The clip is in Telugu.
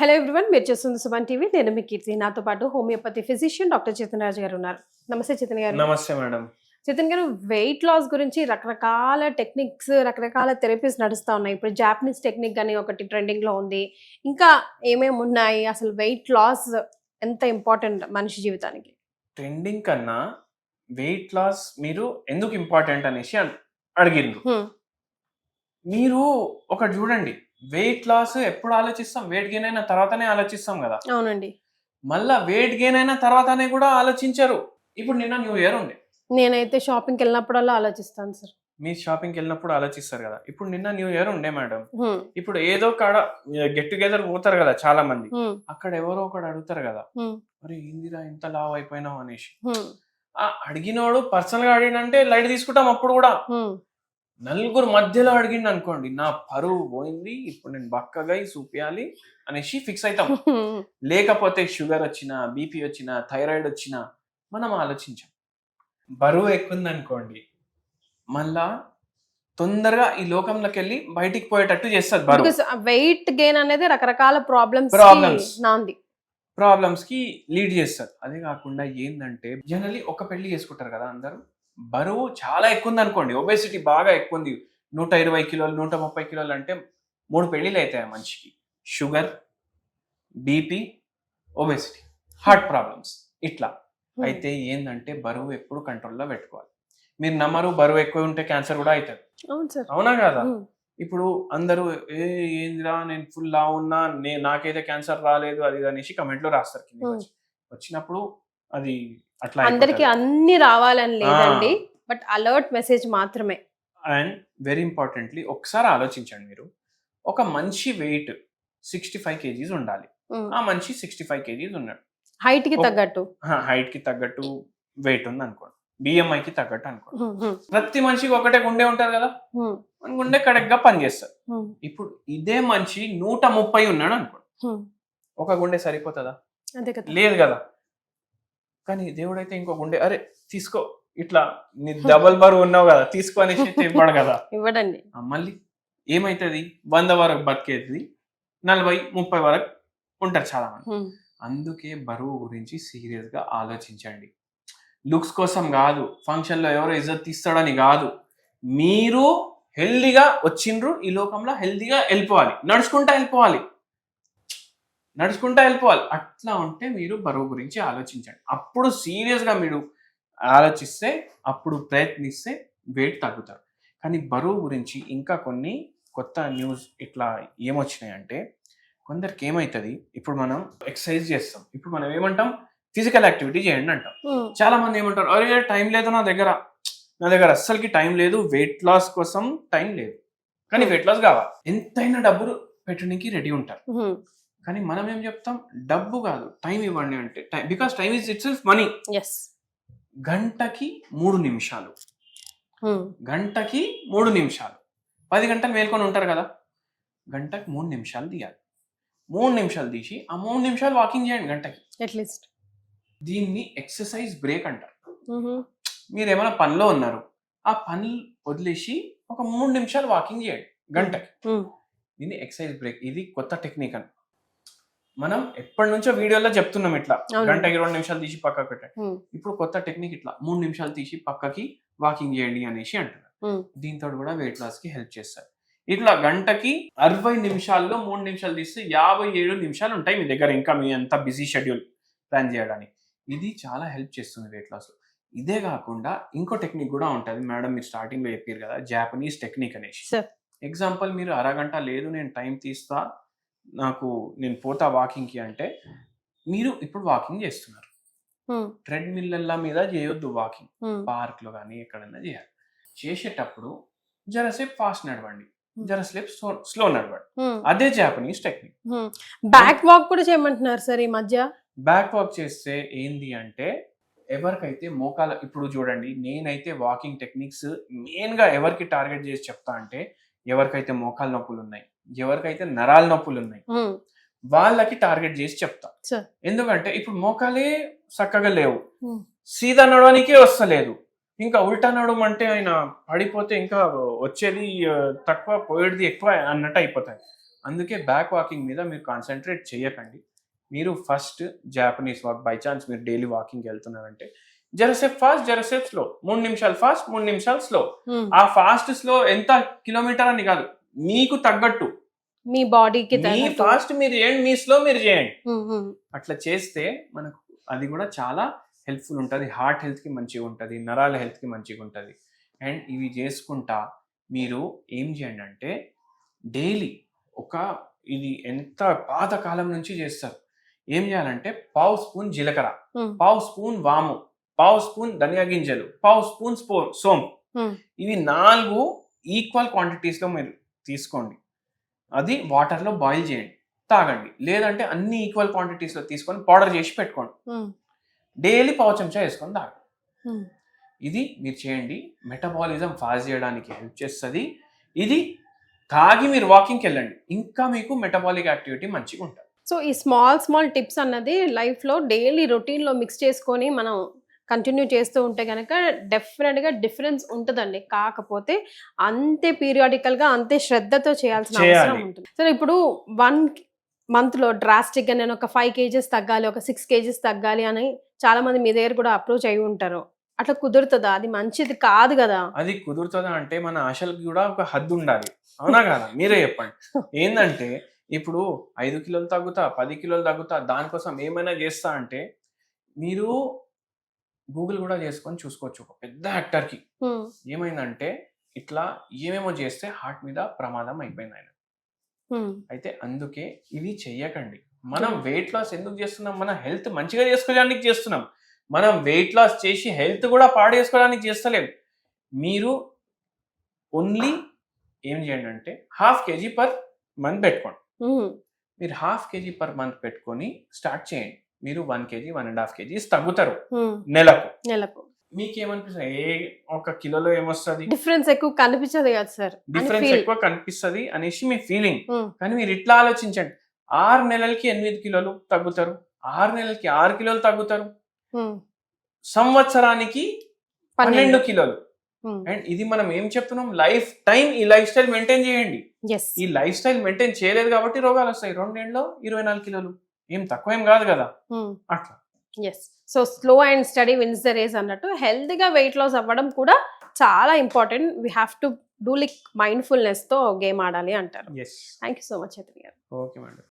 హలో ఎవ్రీవన్, మీరు చూస్తుంది సుమన్ టీవీ. నేను మీ కీర్తి. నాతో పాటు హోమియోపతి ఫిజిషియన్ డాక్టర్ చేతన్ రాజు గారు ఉన్నారు. నమస్తే చేతన్ గారు. నమస్తే మేడం. చేతన్ గారు, వెయిట్ లాస్ గురించి రకరకాల టెక్నిక్స్, రకరకాల థెరపీస్ నడుస్తూ ఉన్నాయి. ఇప్పుడు జాపనీస్ టెక్నిక్ అని ఒకటి ట్రెండింగ్ లో ఉంది. ఇంకా ఏమేమి ఉన్నాయి? అసలు వెయిట్ లాస్ ఎంత ఇంపార్టెంట్ మనిషి జీవితానికి? ట్రెండింగ్ కన్నా వెయిట్ లాస్ మీరు ఎందుకు ఇంపార్టెంట్ అనేసి అడిగిండ్రు. మీరు ఒకటి చూడండి, వెయిట్ లాస్ ఎప్పుడు ఆలోచిస్తాం? వెయిట్ గెయిన్ అయిన తర్వాతనే ఆలోచిస్తాం కదా. అవునండి. మళ్ళా వెయిట్ గెయిన్ అయిన తర్వాతనే కూడా ఆలోచించరు. ఇప్పుడు నిన్న న్యూ ఇయర్ ఉంది. నేనైతే షాపింగ్కి వెళ్ళినప్పుడల్లా ఆలోచిస్తాను సార్. మీ షాపింగ్కి వెళ్ళినప్పుడు ఆలోచిస్తారు కదా. ఇప్పుడు నిన్న న్యూ ఇయర్ ఉండే మేడం. ఇప్పుడు ఏదో కాడ గెట్ టుగెదర్ పోతారు కదా చాలా మంది. అక్కడ ఎవరో ఒకడు అడుగుతారు కదా, మరి ఏందిరా ఇంత లావ్ అయిపోయినావు అనేసి. అడిగినోడు పర్సనల్ గా అడిగినంటే లైట్ తీసుకుంటాం. అప్పుడు కూడా నలుగురు మధ్యలో అడిగిండు అనుకోండి, నా పరువు పోయింది, ఇప్పుడు నేను బక్కగా చూపించాలి అనేసి ఫిక్స్ అవుతాం. లేకపోతే షుగర్ వచ్చినా, బీపీ వచ్చినా, థైరాయిడ్ వచ్చినా మనం ఆలోచించాం. బరువు ఎక్కుంది అనుకోండి, మళ్ళా తొందరగా ఈ లోకంలోకి వెళ్ళి బయటికి పోయేటట్టు చేస్తుంది బరువు. వెయిట్ గెయిన్ అనేది రకరకాల ప్రాబ్లమ్స్ కి లీడ్ చేస్తుంది. అదే కాకుండా ఏంటంటే జనరల్లీ ఒక పెళ్లి చేసుకుంటారు కదా అందరూ. బరువు చాలా ఎక్కువ ఉంది అనుకోండి, ఒబేసిటీ బాగా ఎక్కువ ఉంది, 120 కిలోలు 130 కిలోలు అంటే 3 పెళ్లిలు అవుతాయి మనిషికి. Sugar, BP, obesity, heart problems ఇట్లా. అయితే ఏంటంటే బరువు ఎప్పుడు కంట్రోల్లో పెట్టుకోవాలి. మీరు నమ్మరు, బరువు ఎక్కువ ఉంటే క్యాన్సర్ కూడా అవుతుంది. అవునా కదా? ఇప్పుడు అందరూ ఏందిరా నేను ఫుల్ లా ఉన్నా, నాకైతే క్యాన్సర్ రాలేదు అది అనేసి కమెంట్ లో రాస్తారు. వచ్చినప్పుడు అది అట్లా అందరికి అన్ని రావాలని లేదండి, బట్ అలర్ట్ మెసేజ్ మాత్రమే. అండ్ వెరీ ఇంపార్టెంట్లీ ఒకసారి ఆలోచించండి, మీరు ఒక మనిషి వెయిట్ 65 kgs ఉండాలి. ఆ మనిషి 65 kgs ఉన్నాడు, హైట్ కి తగ్గట్టు వెయిట్ ఉంది అనుకోండి, BMI కి తగ్గట్టు అనుకోండి. ప్రతి మనిషికి ఒకటే గుండె ఉంటారు కదా, గుండె కరెక్ట్ గా పనిచేస్తారు. ఇప్పుడు ఇదే మనిషి 130 ఉన్నాడు అనుకోండి, ఒక గుండె సరిపోతుందా? లేదు కదా. కానీ దేవుడైతే ఇంకో గుండె, అరే తీసుకో, ఇట్లా నీ డబల్ బరువు ఉన్నావు కదా తీసుకో అనేసి ఇవ్వడు కదా. ఇవ్వడండి. మళ్ళీ ఏమైతుంది, 100 వరకు బతికేది, 40-30 వరకు ఉంటారు చాలా మంది. అందుకే బరువు గురించి సీరియస్ గా ఆలోచించండి. లుక్స్ కోసం కాదు, ఫంక్షన్ లో ఎవరో ఇజ్జత్ తీస్తాడని కాదు. మీరు హెల్దీగా వచ్చిండ్రు ఈ లోకంలో, హెల్దీగా వెళ్ళిపోవాలి, నడుచుకుంటా వెళ్ళిపోవాలి. అట్లా ఉంటే మీరు బరువు గురించి ఆలోచించండి. అప్పుడు సీరియస్ గా మీరు ఆలోచిస్తే, అప్పుడు ప్రయత్నిస్తే వెయిట్ తగ్గుతారు. కానీ బరువు గురించి ఇంకా కొన్ని కొత్త న్యూస్ ఇట్లా ఏమొచ్చినాయి అంటే, కొందరికి ఏమవుతుంది, ఇప్పుడు మనం ఎక్సర్సైజ్ చేస్తాం, ఇప్పుడు మనం ఏమంటాం, ఫిజికల్ యాక్టివిటీ చేయండి అంటాం. చాలా మంది ఏమంటారు, అరే టైం లేదు నా దగ్గర అస్సలకి టైం లేదు, వెయిట్ లాస్ కోసం టైం లేదు. కానీ వెయిట్ లాస్ కావాలి, ఎంతైనా డబ్బులు పెట్టడానికి రెడీ ఉంటారు. కానీ మనం ఏం చెప్తాం, డబ్బు కాదు టైం ఇవ్వండి అంటే, because time is it self money. గంటకి 3 నిమిషాలు, 10 గంటలు మేల్కొని ఉంటారు కదా, గంటకి 3 నిమిషాలు తీయాలి. 3 నిమిషాలు తీసి ఆ 3 నిమిషాలు వాకింగ్ చేయండి గంటకి అట్లీస్ట్. దీన్ని ఎక్సర్సైజ్ బ్రేక్ అంటారు. మీరు ఏమైనా పనిలో ఉన్నారు, ఆ పని వదిలేసి ఒక 3 నిమిషాలు వాకింగ్ చేయండి గంటకి. దీన్ని ఎక్సర్సైజ్ బ్రేక్. ఇది కొత్త టెక్నిక్ అని మనం ఎప్పటి నుంచో వీడియోలో చెప్తున్నాం. ఇట్లా గంటకి 2 నిమిషాలు తీసి పక్కకు పెట్టండి. ఇప్పుడు కొత్త టెక్నిక్, ఇట్లా 3 నిమిషాలు తీసి పక్కకి వాకింగ్ చేయండి అనేసి అంటున్నారు. దీంతో కూడా వెయిట్ లాస్ కి హెల్ప్ చేస్తారు. ఇట్లా గంటకి 60 నిమిషాల్లో 3 నిమిషాలు తీస్తే 57 నిమిషాలు ఉంటాయి మీ దగ్గర, ఇంకా మీ అంత బిజీ షెడ్యూల్ ప్లాన్ చేయడానికి. ఇది చాలా హెల్ప్ చేస్తుంది వెయిట్ లాస్ లో. ఇదే కాకుండా ఇంకో టెక్నిక్ కూడా ఉంటుంది మేడం, మీరు స్టార్టింగ్ లో చెప్పారు కదా, జాపనీస్ టెక్నిక్ అనేసి. ఎగ్జాంపుల్, మీరు అరగంట లేదు నేను టైం తీస్తా, నేను పోతా వాకింగ్ కి అంటే, మీరు ఇప్పుడు వాకింగ్ చేస్తున్నారు, ట్రెడ్మిల్ల మీద చేయొద్దు వాకింగ్, పార్క్ లో కానీ ఎక్కడైనా చేయాలి. చేసేటప్పుడు జరసేపు ఫాస్ట్ నడవండి, జరసేపు స్లో నడవండి. అదే జాపనీస్ టెక్నిక్. బ్యాక్ వాక్ కూడా చేయమంటున్నారు సార్ ఈ మధ్య. బ్యాక్ వాక్ చేస్తే ఏంది అంటే, ఎవరికైతే మోకాల, ఇప్పుడు చూడండి, నేనైతే వాకింగ్ టెక్నిక్స్ మెయిన్ గా ఎవరికి టార్గెట్ చేసి చెప్తా అంటే, ఎవరికైతే మోకాల నొప్పులు ఉన్నాయి, ఎవరికైతే నరాల నొప్పులు ఉన్నాయి, వాళ్ళకి టార్గెట్ చేసి చెప్తా. ఎందుకంటే ఇప్పుడు మోకాలే చక్కగా లేవు, సీదా నడవడానికే వస్తలేదు, ఇంకా ఉల్టా నడవడం అంటే ఆయన పడిపోతే ఇంకా వచ్చేది తక్కువ పోయేది ఎక్కువ అన్నట్టు అయిపోతాయి. అందుకే బ్యాక్ వాకింగ్ మీద మీరు కాన్సన్ట్రేట్ చేయకండి. మీరు first Japanese walk by chance మీరు డైలీ వాకింగ్ వెళ్తున్నారంటే జరసేపు ఫాస్ట్ జరసేపు స్లో, 3 నిమిషాలు ఫాస్ట్ 3 నిమిషాలు స్లో. ఆ ఫాస్ట్ స్లో ఎంత కిలోమీటర్ అని కాదు, మీకు తగ్గట్టు మీ బాడీకి మీ ఫాస్ట్ మీరు చేయండి, మీ స్లో మీరు చేయండి. అట్లా చేస్తే మనకు అది కూడా చాలా హెల్ప్ఫుల్ ఉంటుంది. హార్ట్ హెల్త్ కి మంచిగా ఉంటుంది, నరాల హెల్త్ కి మంచిగా ఉంటుంది. అండ్ ఇవి చేసుకుంటా మీరు ఏం చేయండి అంటే డైలీ ఇది ఎంత పాతకాలం నుంచి చేస్తారు. ఏం చేయాలంటే పావు స్పూన్ జీలకర్ర, పావు స్పూన్ వాము, పావు స్పూన్ ధనియా గింజలు, పావు స్పూన్ సోంపు, ఇవి 4 ఈక్వల్ క్వాంటిటీస్ లో మీరు తీసుకోండి. అది వాటర్ లో బాయిల్ చేయండి, తాగండి. లేదంటే అన్ని ఈక్వల్ క్వాంటిటీస్ లో తీసుకొని పౌడర్ చేసి పెట్టుకోండి. డైలీ పావు చెంచా వేసుకొని తాగండి. ఇది మీరు చేయండి. మెటబాలిజం ఫాస్ట్ చేయడానికి హెల్ప్ చేస్తుంది. ఇది తాగి మీరు వాకింగ్కి వెళ్ళండి, ఇంకా మీకు మెటబాలిక్ యాక్టివిటీ మంచిగా ఉంటుంది. సో ఈ స్మాల్ టిప్స్ అన్నది లైఫ్లో డైలీ రొటీన్లో మిక్స్ చేసుకొని మనం కంటిన్యూ చేస్తూ ఉంటే కనుక డెఫినెట్గా డిఫరెన్స్ ఉంటుందండి. కాకపోతే అంతే పీరియాడికల్గా అంతే శ్రద్ధతో చేయాల్సిన అవసరం ఉంటుంది. సో ఇప్పుడు 1 monthలో డ్రాస్టిక్గా నేను ఒక 5 kgs తగ్గాలి, ఒక 6 kgs తగ్గాలి అని చాలా మంది మీ దగ్గర కూడా అప్రోచ్ అయి ఉంటారు. అట్లా కుదురుతుందా? అది మంచిది కాదు కదా. అది కుదురుతుందా అంటే మన ఆశలకు కూడా ఒక హద్దు ఉండాలి, అవునా కదా? మీరే చెప్పండి. ఏంటంటే ఇప్పుడు 5 కిలోలు తగ్గుతా, 10 కిలోలు తగ్గుతా, దానికోసం ఏమైనా చేస్తా అంటే మీరు గూగుల్ కూడా చేసుకొని చూసుకోవచ్చు. ఒక పెద్ద యాక్టర్కి ఏమైందంటే ఇట్లా ఏమేమో చేస్తే హార్ట్ మీద ప్రమాదం అయిపోయింది ఆయన. అయితే అందుకే ఇవి చెయ్యకండి. మనం వెయిట్ లాస్ ఎందుకు చేస్తున్నాం? మన హెల్త్ మంచిగా చేసుకోవడానికి చేస్తున్నాం. మనం వెయిట్ లాస్ చేసి హెల్త్ కూడా పాడు చేసుకోవడానికి చేస్తలేం. మీరు ఓన్లీ ఏం చేయండి అంటే 1/2 kg పర్ మంత్ పెట్టుకోండి. మీరు 1/2 kg పర్ మంత్ పెట్టుకొని స్టార్ట్ చేయండి. మీరు 1 kg 1.5 kgs తగ్గుతారు నెలకు. మీకేమనిపిస్తుంది? ఒక కిలోలో ఏమొస్తుంది? డిఫరెన్స్ ఎక్కువ కనిపించదు కదా సార్. డిఫరెన్స్ ఎక్కువ కనిపిస్తుంది అనేసి మీ ఫీలింగ్. కానీ మీరు ఇట్లా ఆలోచించండి, 6 నెలలకి 8 కిలోలు తగ్గుతారు, 6 నెలలకి 6 కిలోలు తగ్గుతారు, సంవత్సరానికి 12 కిలోలు. అండ్ ఇది మనం ఏం చెప్తున్నాం? లైఫ్ టైం ఈ లైఫ్ స్టైల్ మెయింటైన్ చేయండి. ఈ లైఫ్ స్టైల్ మెయింటైన్ చేయలేదు కాబట్టి రోగాలు వస్తాయి. 2 నెలల్లో 24 కిలోలు ఏం తక్కువ ఏం కాదు కదా. అట్లా so slow and steady wins the race అన్నట్టు హెల్తీగా వెయిట్ లాస్ అవ్వడం కూడా చాలా important. We have to do like mindfulness తో గేమ్ ఆడాలి అంటారు. Thank you so much Chaitanya garu. Okay madam.